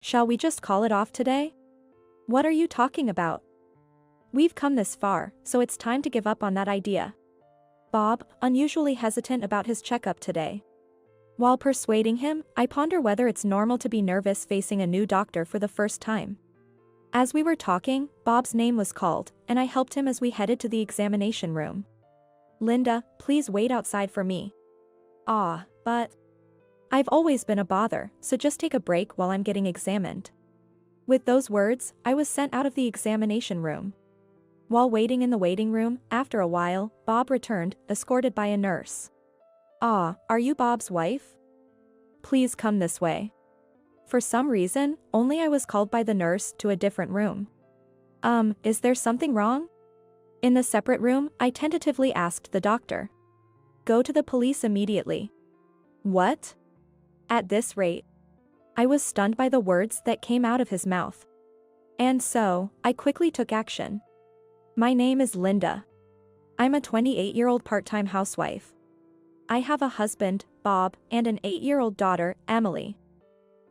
Shall we just call it off today? What are you talking about? We've come this far, so it's time to give up on that idea. Bob, unusually hesitant about his checkup today. While persuading him, I ponder whether it's normal to be nervous facing a new doctor for the first time. As we were talking, Bob's name was called, and I helped him as we headed to the examination room. Linda, please wait outside for me. But I've always been a bother, so just take a break while I'm getting examined. With those words, I was sent out of the examination room. While waiting in the waiting room, after a while, Bob returned, escorted by a nurse. Are you Bob's wife? Please come this way. For some reason, only I was called by the nurse to a different room. Is there something wrong? In the separate room, I tentatively asked the doctor. Go to the police immediately. What? At this rate. I was stunned by the words that came out of his mouth. And so, I quickly took action. My name is Linda. I'm a 28-year-old part-time housewife. I have a husband, Bob, and an 8-year-old daughter, Emily.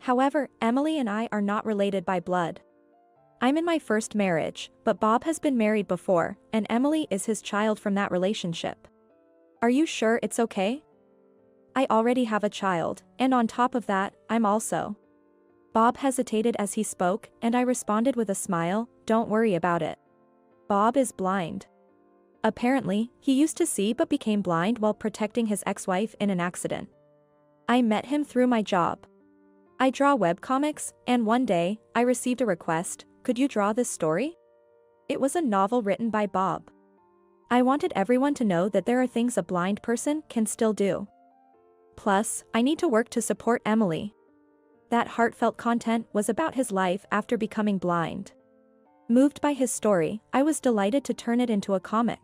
However, Emily and I are not related by blood. I'm in my first marriage, but Bob has been married before, and Emily is his child from that relationship. Are you sure it's okay? I already have a child, and on top of that, I'm also. Bob hesitated as he spoke, and I responded with a smile, don't worry about it. Bob is blind. Apparently, he used to see but became blind while protecting his ex-wife in an accident. I met him through my job. I draw webcomics, and one day, I received a request, could you draw this story? It was a novel written by Bob. I wanted everyone to know that there are things a blind person can still do. Plus, I need to work to support Emily. That heartfelt content was about his life after becoming blind. Moved by his story, I was delighted to turn it into a comic.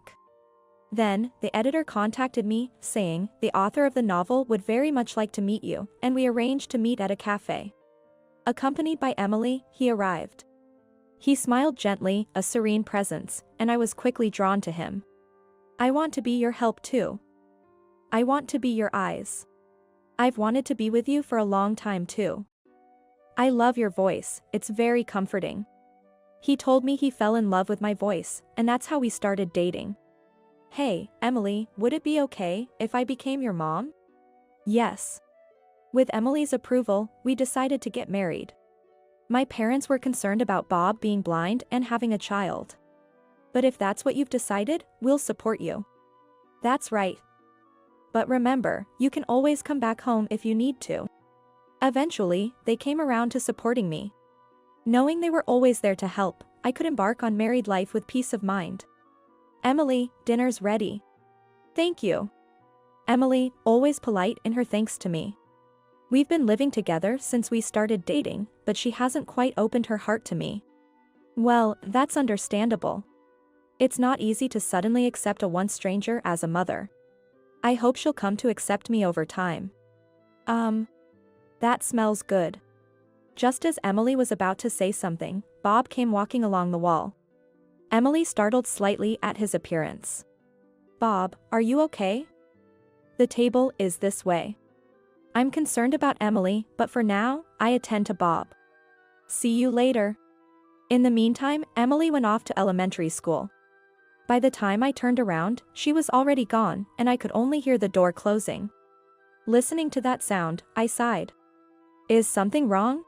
Then, the editor contacted me, saying, the author of the novel would very much like to meet you, and we arranged to meet at a cafe. Accompanied by Emily, he arrived. He smiled gently, a serene presence, and I was quickly drawn to him. I want to be your help too. I want to be your eyes. I've wanted to be with you for a long time too. I love your voice, it's very comforting. He told me he fell in love with my voice, and that's how we started dating. Hey, Emily, would it be okay if I became your mom? Yes. With Emily's approval, we decided to get married. My parents were concerned about Bob being blind and having a child. But if that's what you've decided, we'll support you. That's right. But remember, you can always come back home if you need to. Eventually, they came around to supporting me. Knowing they were always there to help, I could embark on married life with peace of mind. Emily, dinner's ready. Thank you. Emily, always polite in her thanks to me. We've been living together since we started dating, but she hasn't quite opened her heart to me. Well, that's understandable. It's not easy to suddenly accept a once stranger as a mother. I hope she'll come to accept me over time. That smells good. Just as Emily was about to say something, Bob came walking along the wall. Emily startled slightly at his appearance. Bob, are you okay? The table is this way. I'm concerned about Emily, but for now, I attend to Bob. See you later. In the meantime, Emily went off to elementary school. By the time I turned around, she was already gone, and I could only hear the door closing. Listening to that sound, I sighed. Is something wrong?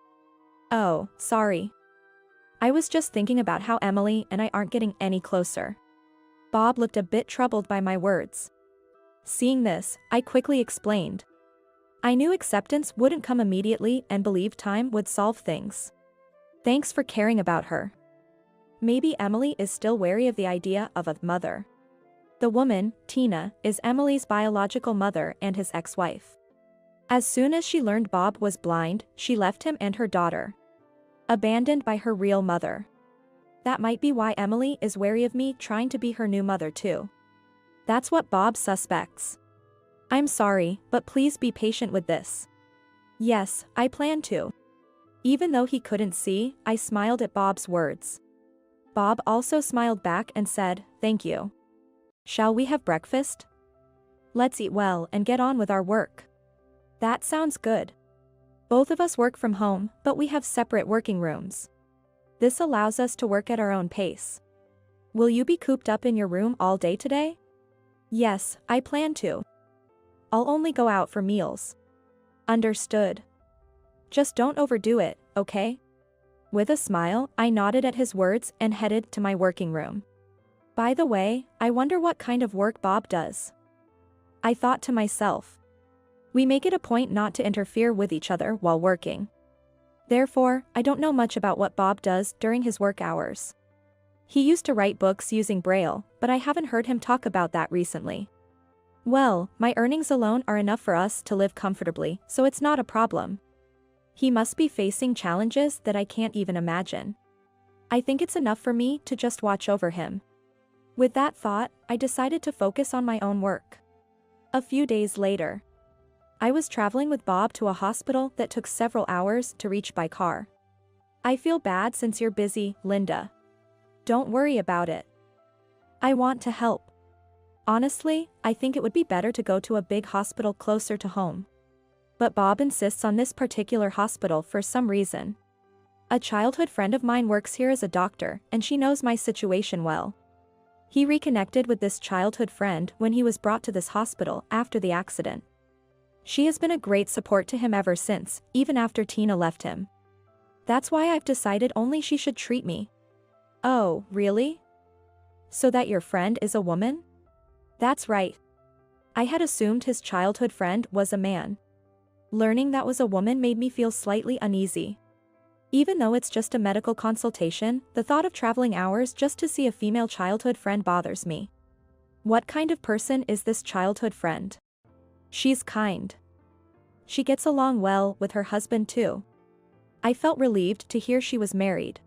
Oh, sorry. I was just thinking about how Emily and I aren't getting any closer. Bob looked a bit troubled by my words. Seeing this, I quickly explained. I knew acceptance wouldn't come immediately and believed time would solve things. Thanks for caring about her. Maybe Emily is still wary of the idea of a mother. The woman, Tina, is Emily's biological mother and his ex-wife. As soon as she learned Bob was blind, she left him and her daughter. Abandoned by her real mother. That might be why Emily is wary of me trying to be her new mother too. That's what Bob suspects. I'm sorry, but please be patient with this. Yes, I plan to. Even though he couldn't see, I smiled at Bob's words. Bob also smiled back and said, thank you. Shall we have breakfast? Let's eat well and get on with our work. That sounds good. Both of us work from home, but we have separate working rooms. This allows us to work at our own pace. Will you be cooped up in your room all day today? Yes, I plan to. I'll only go out for meals. Understood. Just don't overdo it, okay? With a smile, I nodded at his words and headed to my working room. By the way, I wonder what kind of work Bob does. I thought to myself. We make it a point not to interfere with each other while working. Therefore, I don't know much about what Bob does during his work hours. He used to write books using Braille, but I haven't heard him talk about that recently. Well, my earnings alone are enough for us to live comfortably, so it's not a problem. He must be facing challenges that I can't even imagine. I think it's enough for me to just watch over him. With that thought, I decided to focus on my own work. A few days later, I was traveling with Bob to a hospital that took several hours to reach by car. I feel bad since you're busy, Linda. Don't worry about it. I want to help. Honestly, I think it would be better to go to a big hospital closer to home. But Bob insists on this particular hospital for some reason. A childhood friend of mine works here as a doctor, and she knows my situation well. He reconnected with this childhood friend when he was brought to this hospital after the accident. She has been a great support to him ever since, even after Tina left him. That's why I've decided only she should treat me. Oh, really? So that your friend is a woman? That's right. I had assumed his childhood friend was a man. Learning that was a woman made me feel slightly uneasy. Even though it's just a medical consultation, the thought of traveling hours just to see a female childhood friend bothers me. What kind of person is this childhood friend? She's kind. She gets along well with her husband too. I felt relieved to hear she was married.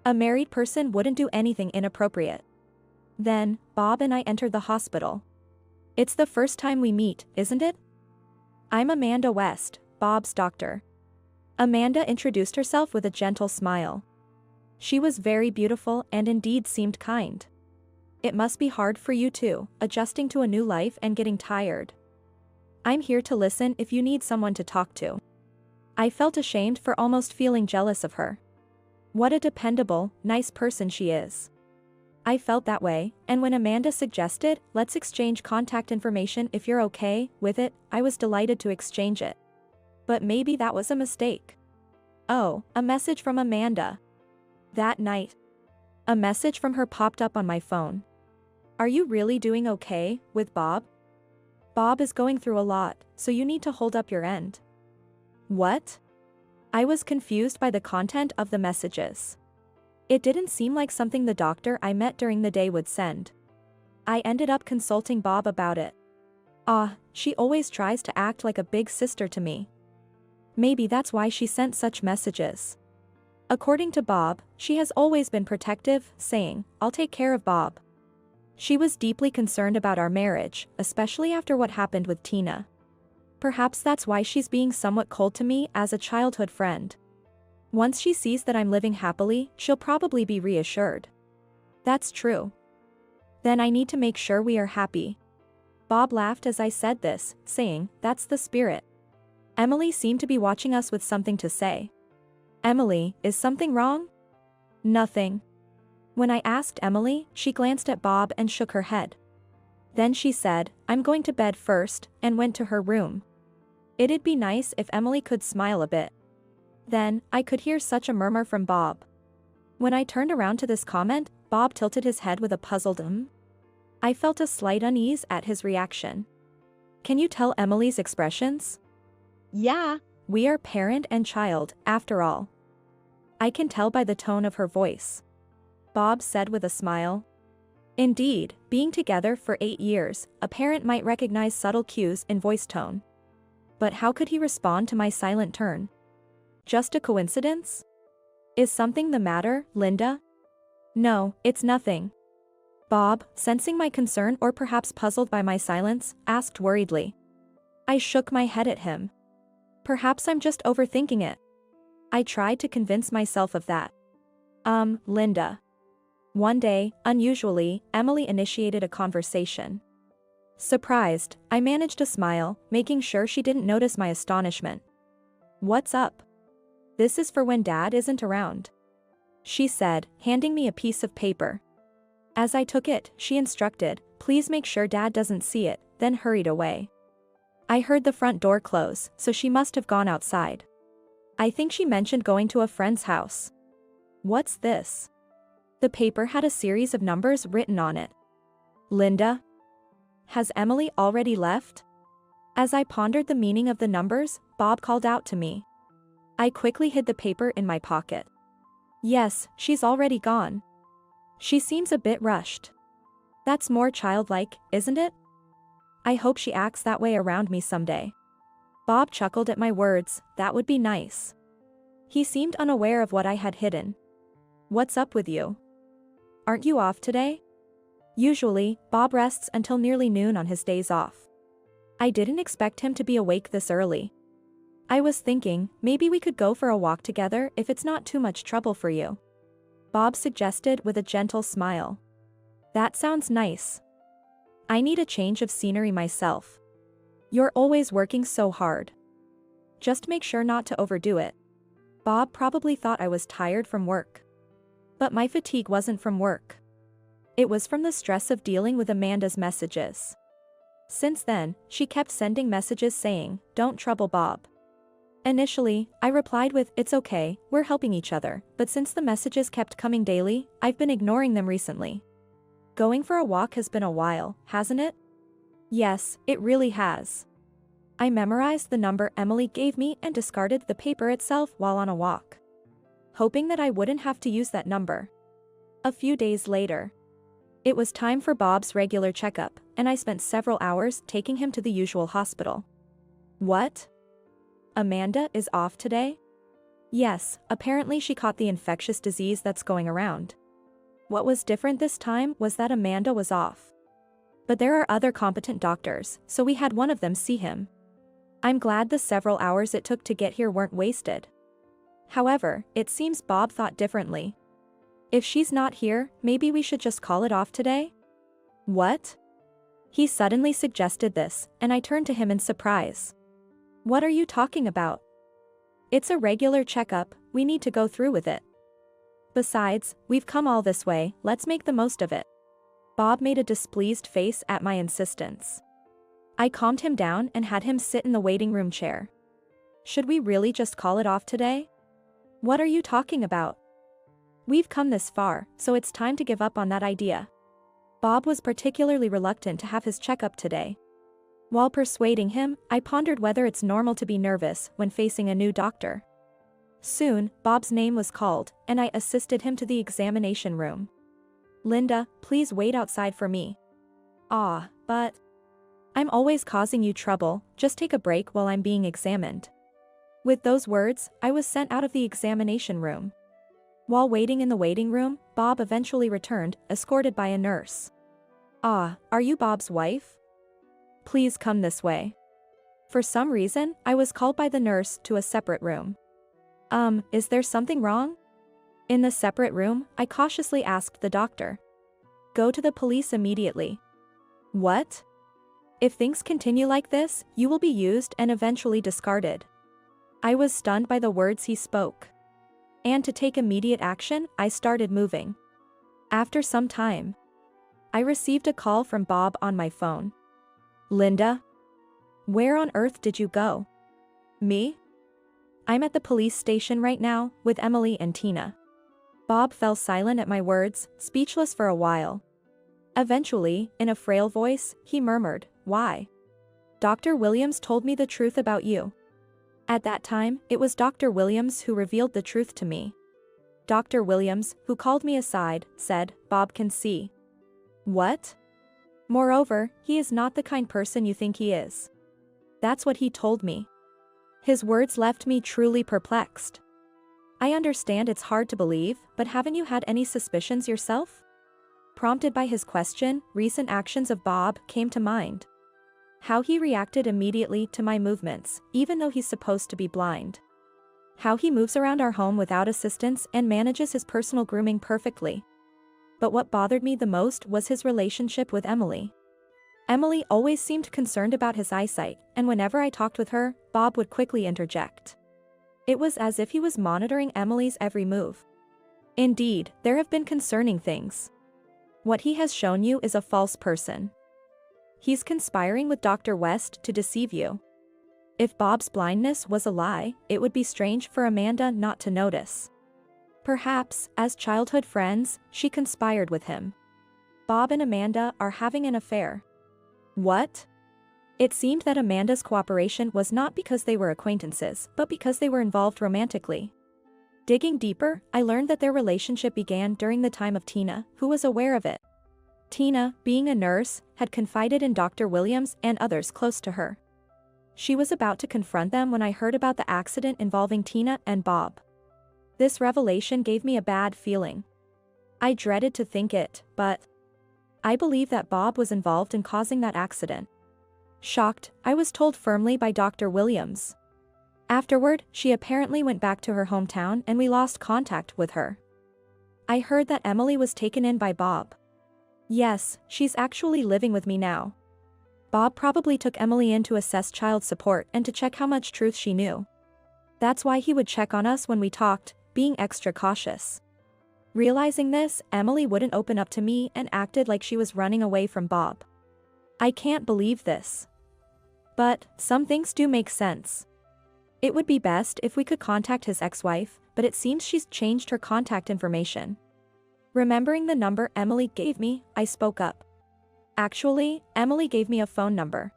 A married person wouldn't do anything inappropriate. Then, Bob and I entered the hospital. It's the first time we meet, isn't it? I'm Amanda West, Bob's doctor. Amanda introduced herself with a gentle smile. She was very beautiful and indeed seemed kind. It must be hard for you too, adjusting to a new life and getting tired. I'm here to listen if you need someone to talk to. I felt ashamed for almost feeling jealous of her. What a dependable, nice person she is. I felt that way, and when Amanda suggested, let's exchange contact information if you're okay with it, I was delighted to exchange it. But maybe that was a mistake. Oh, a message from Amanda. That night, a message from her popped up on my phone. Are you really doing okay with Bob? Bob is going through a lot, so you need to hold up your end. What? I was confused by the content of the messages. It didn't seem like something the doctor I met during the day would send. I ended up consulting Bob about it. She always tries to act like a big sister to me. Maybe that's why she sent such messages. According to Bob, she has always been protective, saying, "I'll take care of Bob." She was deeply concerned about our marriage, especially after what happened with Tina. Perhaps that's why she's being somewhat cold to me as a childhood friend. Once she sees that I'm living happily, she'll probably be reassured. That's true. Then I need to make sure we are happy. Bob laughed as I said this, saying, "That's the spirit." Emily seemed to be watching us with something to say. Emily, is something wrong? Nothing. When I asked Emily, she glanced at Bob and shook her head. Then she said, "I'm going to bed first," and went to her room. It'd be nice if Emily could smile a bit. Then, I could hear such a murmur from Bob. When I turned around to this comment, Bob tilted his head with a puzzled I felt a slight unease at his reaction. Can you tell Emily's expressions? Yeah, we are parent and child, after all. I can tell by the tone of her voice. Bob said with a smile. Indeed, being together for 8 years, a parent might recognize subtle cues in voice tone. But how could he respond to my silent turn? Just a coincidence? Is something the matter, Linda? No, it's nothing. Bob, sensing my concern or perhaps puzzled by my silence, asked worriedly. I shook my head at him. Perhaps I'm just overthinking it. I tried to convince myself of that. Linda. One day, unusually, Emily initiated a conversation. Surprised, I managed to smile, making sure she didn't notice my astonishment. What's up? This is for when Dad isn't around, she said, handing me a piece of paper. As I took it, she instructed, please make sure Dad doesn't see it, then hurried away. I heard the front door close, so she must have gone outside. I think she mentioned going to a friend's house. What's this? The paper had a series of numbers written on it. Linda? Has Emily already left? As I pondered the meaning of the numbers, Bob called out to me. I quickly hid the paper in my pocket. Yes, she's already gone. She seems a bit rushed. That's more childlike, isn't it? I hope she acts that way around me someday. Bob chuckled at my words, that would be nice. He seemed unaware of what I had hidden. What's up with you? Aren't you off today? Usually, Bob rests until nearly noon on his days off. I didn't expect him to be awake this early. I was thinking, maybe we could go for a walk together if it's not too much trouble for you, Bob suggested with a gentle smile. That sounds nice. I need a change of scenery myself. You're always working so hard. Just make sure not to overdo it. Bob probably thought I was tired from work. But my fatigue wasn't from work. It was from the stress of dealing with Amanda's messages. Since then, she kept sending messages saying, "Don't trouble Bob." Initially, I replied with, "It's okay, we're helping each other," but since the messages kept coming daily, I've been ignoring them recently. Going for a walk has been a while, hasn't it? Yes, it really has. I memorized the number Emily gave me and discarded the paper itself while on a walk, hoping that I wouldn't have to use that number. A few days later, it was time for Bob's regular checkup, and I spent several hours taking him to the usual hospital. What? Amanda is off today? Yes, apparently she caught the infectious disease that's going around. What was different this time was that Amanda was off. But there are other competent doctors, so we had one of them see him. I'm glad the several hours it took to get here weren't wasted. However, it seems Bob thought differently. If she's not here, maybe we should just call it off today? What? He suddenly suggested this, and I turned to him in surprise. What are you talking about? It's a regular checkup, we need to go through with it. Besides, we've come all this way, let's make the most of it. Bob made a displeased face at my insistence. I calmed him down and had him sit in the waiting room chair. Should we really just call it off today? What are you talking about? We've come this far, so it's time to give up on that idea. Bob was particularly reluctant to have his checkup today. While persuading him, I pondered whether it's normal to be nervous when facing a new doctor. Soon, Bob's name was called, and I assisted him to the examination room. Linda, please wait outside for me. But I'm always causing you trouble, just take a break while I'm being examined. With those words, I was sent out of the examination room. While waiting in the waiting room, Bob eventually returned, escorted by a nurse. Are you Bob's wife? Please come this way. For some reason, I was called by the nurse to a separate room. Is there something wrong? In the separate room, I cautiously asked the doctor. Go to the police immediately. What? If things continue like this, you will be used and eventually discarded. I was stunned by the words he spoke. And to take immediate action, I started moving. After some time, I received a call from Bob on my phone. Linda? Where on earth did you go? Me? I'm at the police station right now, with Emily and Tina. Bob fell silent at my words, speechless for a while. Eventually, in a frail voice, he murmured, "Why? Dr. Williams told me the truth about you." At that time, it was Dr. Williams who revealed the truth to me. Dr. Williams, who called me aside, said, "Bob can see." What? Moreover, he is not the kind person you think he is. That's what he told me. His words left me truly perplexed. I understand it's hard to believe, but haven't you had any suspicions yourself? Prompted by his question, recent actions of Bob came to mind. How he reacted immediately to my movements, even though he's supposed to be blind. How he moves around our home without assistance and manages his personal grooming perfectly. But what bothered me the most was his relationship with Emily. Emily always seemed concerned about his eyesight, and whenever I talked with her, Bob would quickly interject. It was as if he was monitoring Emily's every move. Indeed, there have been concerning things. What he has shown you is a false person. He's conspiring with Dr. West to deceive you. If Bob's blindness was a lie, it would be strange for Amanda not to notice. Perhaps, as childhood friends, she conspired with him. Bob and Amanda are having an affair. What? It seemed that Amanda's cooperation was not because they were acquaintances, but because they were involved romantically. Digging deeper, I learned that their relationship began during the time of Tina, who was aware of it. Tina, being a nurse, had confided in Dr. Williams and others close to her. She was about to confront them when I heard about the accident involving Tina and Bob. This revelation gave me a bad feeling. I dreaded to think it, but I believe that Bob was involved in causing that accident. Shocked, I was told firmly by Dr. Williams. Afterward, she apparently went back to her hometown and we lost contact with her. I heard that Emily was taken in by Bob. Yes, she's actually living with me now. Bob probably took Emily in to assess child support and to check how much truth she knew. That's why he would check on us when we talked, being extra cautious. Realizing this, Emily wouldn't open up to me and acted like she was running away from Bob. I can't believe this. But some things do make sense. It would be best if we could contact his ex-wife, but it seems she's changed her contact information. Remembering the number Emily gave me, I spoke up. Actually, Emily gave me a phone number.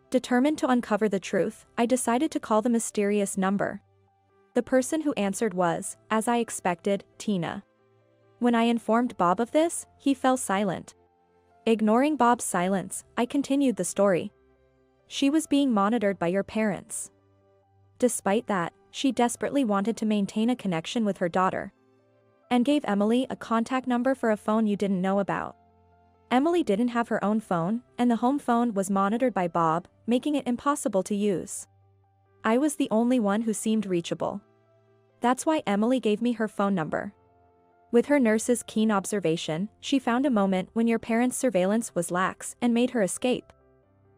Determined to uncover the truth, I decided to call the mysterious number. The person who answered was, as I expected, Tina. When I informed Bob of this, he fell silent. Ignoring Bob's silence, I continued the story. She was being monitored by your parents. Despite that, she desperately wanted to maintain a connection with her daughter. And gave Emily a contact number for a phone you didn't know about. Emily didn't have her own phone, and the home phone was monitored by Bob, making it impossible to use. I was the only one who seemed reachable. That's why Emily gave me her phone number. With her nurse's keen observation, she found a moment when your parents' surveillance was lax and made her escape.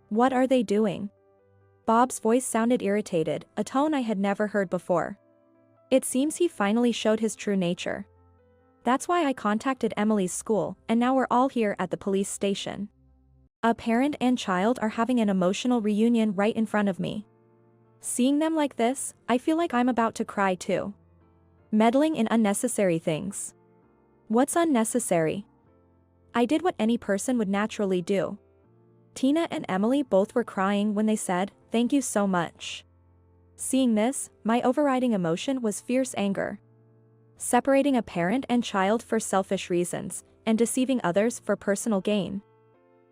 What are they doing? Bob's voice sounded irritated, a tone I had never heard before. It seems he finally showed his true nature. That's why I contacted Emily's school, and now we're all here at the police station. A parent and child are having an emotional reunion right in front of me. Seeing them like this, I feel like I'm about to cry too. Meddling in unnecessary things. What's unnecessary? I did what any person would naturally do. Tina and Emily both were crying when they said, "Thank you so much." Seeing this, my overriding emotion was fierce anger. Separating a parent and child for selfish reasons, and deceiving others for personal gain.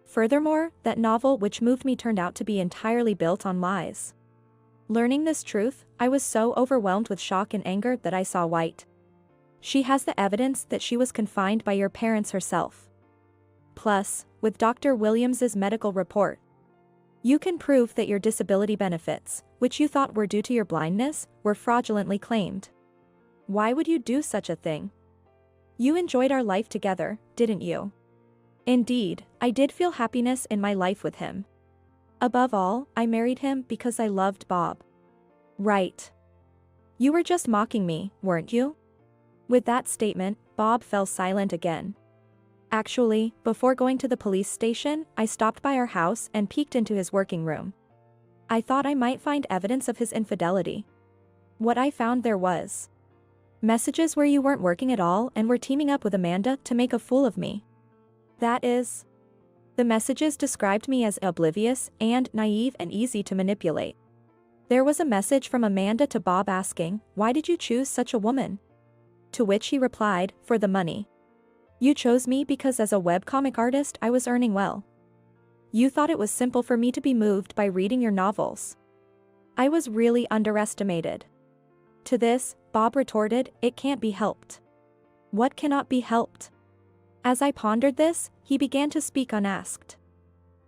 Furthermore, that novel which moved me turned out to be entirely built on lies. Learning this truth, I was so overwhelmed with shock and anger that I saw white. She has the evidence that she was confined by your parents herself. Plus, with Dr. Williams's medical report, you can prove that your disability benefits, which you thought were due to your blindness, were fraudulently claimed. Why would you do such a thing? You enjoyed our life together, didn't you? Indeed, I did feel happiness in my life with him. Above all, I married him because I loved Bob. Right. You were just mocking me, weren't you? With that statement, Bob fell silent again. Actually, before going to the police station, I stopped by our house and peeked into his working room. I thought I might find evidence of his infidelity. What I found there was messages where you weren't working at all and were teaming up with Amanda to make a fool of me. That is, the messages described me as oblivious and naive and easy to manipulate. There was a message from Amanda to Bob asking, "Why did you choose such a woman?" To which he replied, "For the money. You chose me because as a webcomic artist I was earning well. You thought it was simple for me to be moved by reading your novels. I was really underestimated." To this, Bob retorted, "It can't be helped." What cannot be helped? As I pondered this, he began to speak unasked.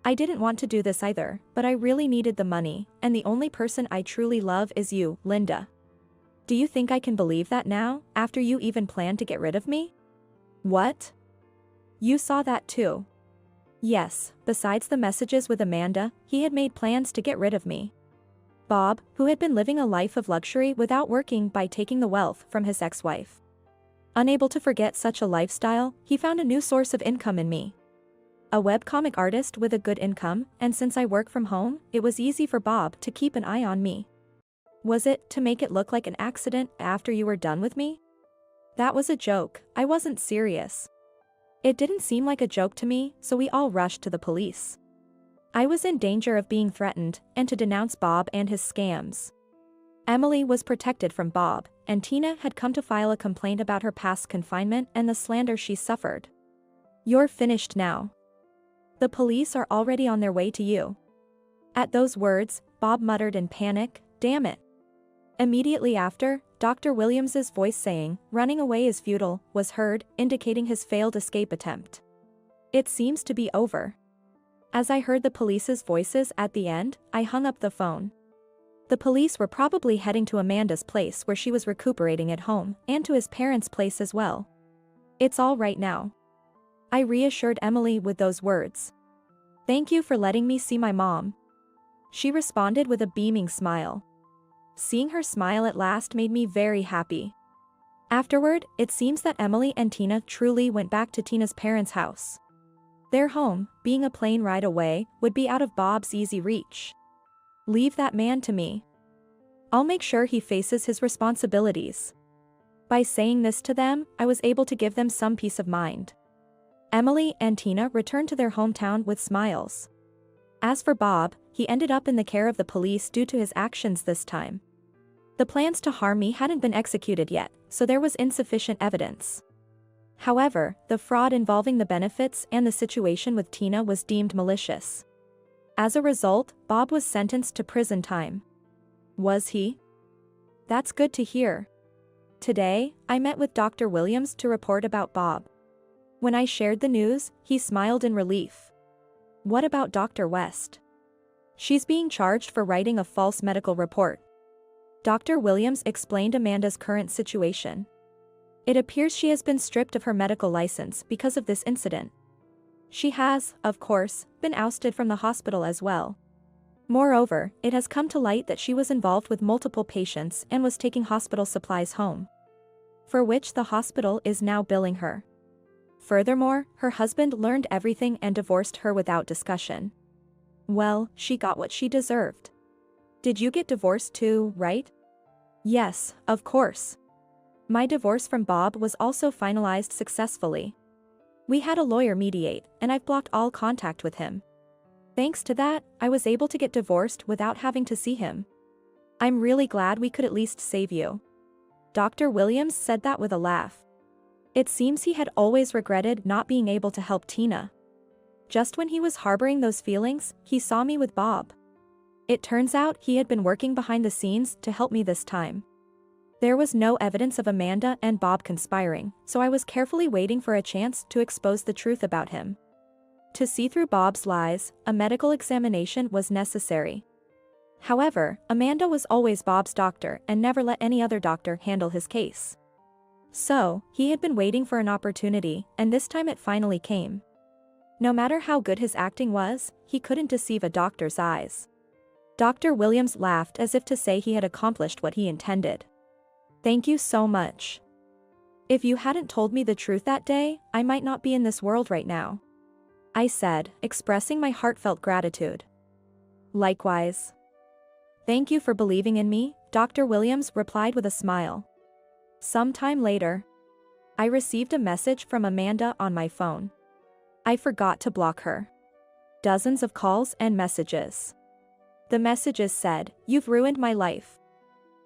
I didn't want to do this either, but I really needed the money, and the only person I truly love is you, Linda. Do you think I can believe that now, after you even planned to get rid of me? What? You saw that too? Yes, besides the messages with Amanda, he had made plans to get rid of me. Bob, who had been living a life of luxury without working by taking the wealth from his ex-wife. Unable to forget such a lifestyle, he found a new source of income in me. A webcomic artist with a good income, and since I work from home, it was easy for Bob to keep an eye on me. Was it to make it look like an accident after you were done with me? That was a joke, I wasn't serious. It didn't seem like a joke to me, so we all rushed to the police. I was in danger of being threatened, and to denounce Bob and his scams. Emily was protected from Bob, and Tina had come to file a complaint about her past confinement and the slander she suffered. You're finished now. The police are already on their way to you. At those words, Bob muttered in panic, "Damn it." Immediately after, Dr. Williams's voice saying, "Running away is futile," was heard, indicating his failed escape attempt. It seems to be over. As I heard the police's voices at the end, I hung up the phone. The police were probably heading to Amanda's place where she was recuperating at home, and to his parents' place as well. It's all right now. I reassured Emily with those words. Thank you for letting me see my mom. She responded with a beaming smile. Seeing her smile at last made me very happy. Afterward, it seems that Emily and Tina truly went back to Tina's parents' house. Their home, being a plane ride away, would be out of Bob's easy reach. Leave that man to me. I'll make sure he faces his responsibilities. By saying this to them, I was able to give them some peace of mind. Emily and Tina returned to their hometown with smiles. As for Bob, he ended up in the care of the police due to his actions this time. The plans to harm me hadn't been executed yet, so there was insufficient evidence. However, the fraud involving the benefits and the situation with Tina was deemed malicious. As a result, Bob was sentenced to prison time. Was he? That's good to hear. Today, I met with Dr. Williams to report about Bob. When I shared the news, he smiled in relief. What about Dr. West? She's being charged for writing a false medical report. Dr. Williams explained Amanda's current situation. It appears she has been stripped of her medical license because of this incident. She has, of course, been ousted from the hospital as well. Moreover, it has come to light that she was involved with multiple patients and was taking hospital supplies home, for which the hospital is now billing her. Furthermore, her husband learned everything and divorced her without discussion. Well, she got what she deserved. Did you get divorced too, right? Yes, of course. My divorce from Bob was also finalized successfully. We had a lawyer mediate, and I've blocked all contact with him. Thanks to that, I was able to get divorced without having to see him. I'm really glad we could at least save you. Dr. Williams said that with a laugh. It seems he had always regretted not being able to help Tina. Just when he was harboring those feelings, he saw me with Bob. It turns out he had been working behind the scenes to help me this time. There was no evidence of Amanda and Bob conspiring, so I was carefully waiting for a chance to expose the truth about him. To see through Bob's lies, a medical examination was necessary. However, Amanda was always Bob's doctor and never let any other doctor handle his case. So, he had been waiting for an opportunity, and this time it finally came. No matter how good his acting was, he couldn't deceive a doctor's eyes. Dr. Williams laughed as if to say he had accomplished what he intended. Thank you so much. If you hadn't told me the truth that day, I might not be in this world right now, I said, expressing my heartfelt gratitude. Likewise. Thank you for believing in me, Dr. Williams replied with a smile. Sometime later, I received a message from Amanda on my phone. I forgot to block her. Dozens of calls and messages. The messages said, "You've ruined my life.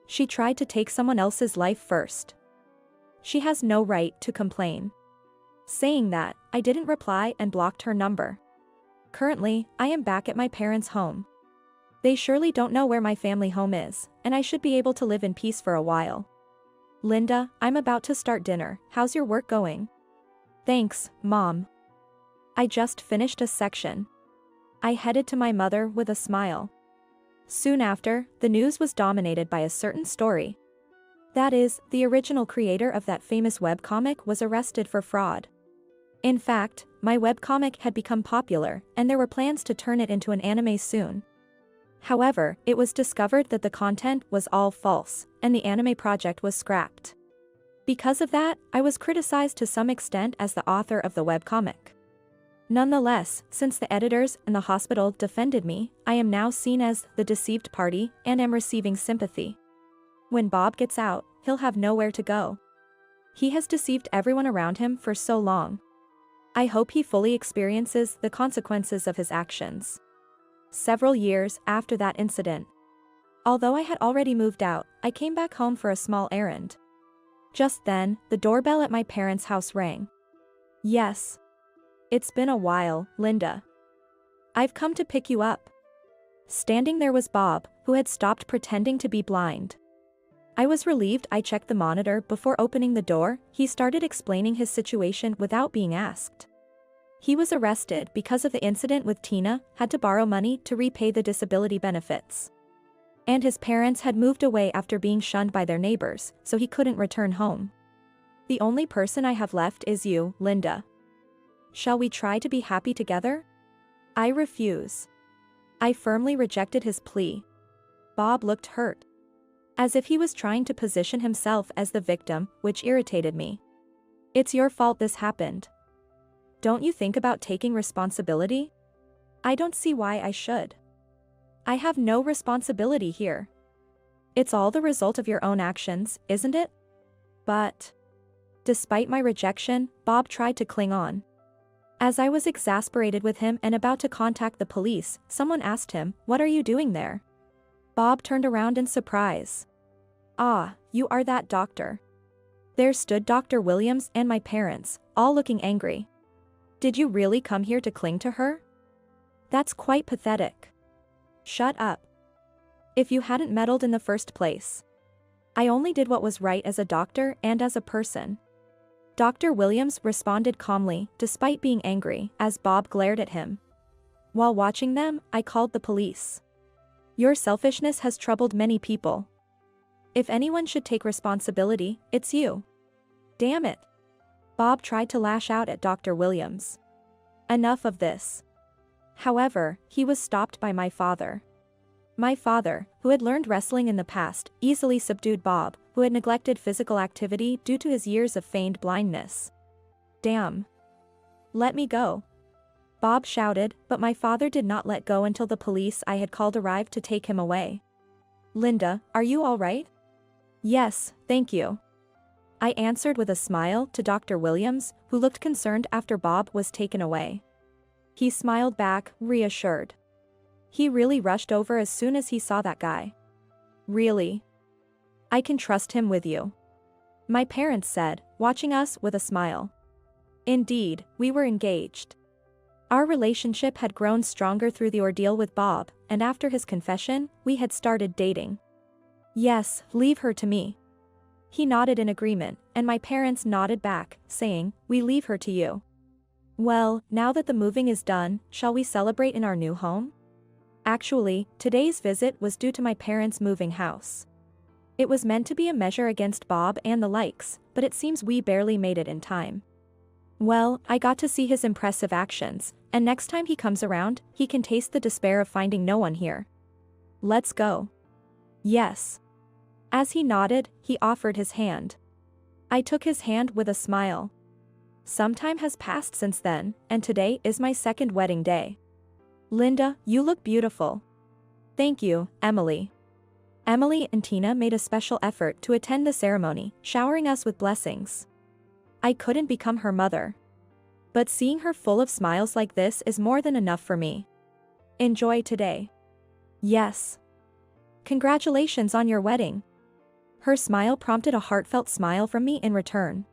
She tried to take someone else's life first. She has no right to complain." Saying that, I didn't reply and blocked her number. Currently, I am back at my parents' home. They surely don't know where my family home is, and I should be able to live in peace for a while. Linda, I'm about to start dinner. How's your work going? Thanks, Mom. I just finished a section. I headed to my mother with a smile. Soon after, the news was dominated by a certain story. That is, the original creator of that famous webcomic was arrested for fraud. In fact, my webcomic had become popular, and there were plans to turn it into an anime soon. However, it was discovered that the content was all false, and the anime project was scrapped. Because of that, I was criticized to some extent as the author of the webcomic. Nonetheless, since the editors and the hospital defended me, I am now seen as the deceived party and am receiving sympathy. When Bob gets out, he'll have nowhere to go. He has deceived everyone around him for so long. I hope he fully experiences the consequences of his actions. Several years after that incident. Although I had already moved out, I came back home for a small errand. Just then, the doorbell at my parents' house rang. Yes. It's been a while, Linda. I've come to pick you up. Standing there was Bob, who had stopped pretending to be blind. I was relieved. I checked the monitor before opening the door. He started explaining his situation without being asked. He was arrested because of the incident with Tina, had to borrow money to repay the disability benefits. And his parents had moved away after being shunned by their neighbors, so he couldn't return home. The only person I have left is you, Linda. Shall we try to be happy together? I refuse. I firmly rejected his plea. Bob looked hurt. As if he was trying to position himself as the victim, which irritated me. It's your fault this happened. Don't you think about taking responsibility? I don't see why I should. I have no responsibility here. It's all the result of your own actions, isn't it? But, despite my rejection, Bob tried to cling on. As I was exasperated with him and about to contact the police, someone asked him, "What are you doing there?" Bob turned around in surprise. "Ah, you are that doctor." There stood Dr. Williams and my parents, all looking angry. "Did you really come here to cling to her? That's quite pathetic." "Shut up. If you hadn't meddled in the first place. I only did what was right as a doctor and as a person." Dr. Williams responded calmly, despite being angry, as Bob glared at him. While watching them, I called the police. Your selfishness has troubled many people. If anyone should take responsibility, it's you. Damn it. Bob tried to lash out at Dr. Williams. Enough of this. However, he was stopped by my father. My father, who had learned wrestling in the past, easily subdued Bob, who had neglected physical activity due to his years of feigned blindness. Damn. Let me go. Bob shouted, but my father did not let go until the police I had called arrived to take him away. Linda, are you all right? Yes, thank you. I answered with a smile to Dr. Williams, who looked concerned after Bob was taken away. He smiled back, reassured. He really rushed over as soon as he saw that guy. Really? I can trust him with you. My parents said, watching us with a smile. Indeed, we were engaged. Our relationship had grown stronger through the ordeal with Bob, and after his confession, we had started dating. Yes, leave her to me. He nodded in agreement, and my parents nodded back, saying, we leave her to you. Well, now that the moving is done, shall we celebrate in our new home? Actually, today's visit was due to my parents' moving house. It was meant to be a measure against Bob and the likes, but it seems we barely made it in time. Well, I got to see his impressive actions, and next time he comes around, he can taste the despair of finding no one here. Let's go. Yes. As he nodded, he offered his hand. I took his hand with a smile. Some time has passed since then, and today is my second wedding day. Linda, you look beautiful. Thank you, Emily. Emily and Tina made a special effort to attend the ceremony, showering us with blessings. I couldn't become her mother. But seeing her full of smiles like this is more than enough for me. Enjoy today. Yes. Congratulations on your wedding. Her smile prompted a heartfelt smile from me in return.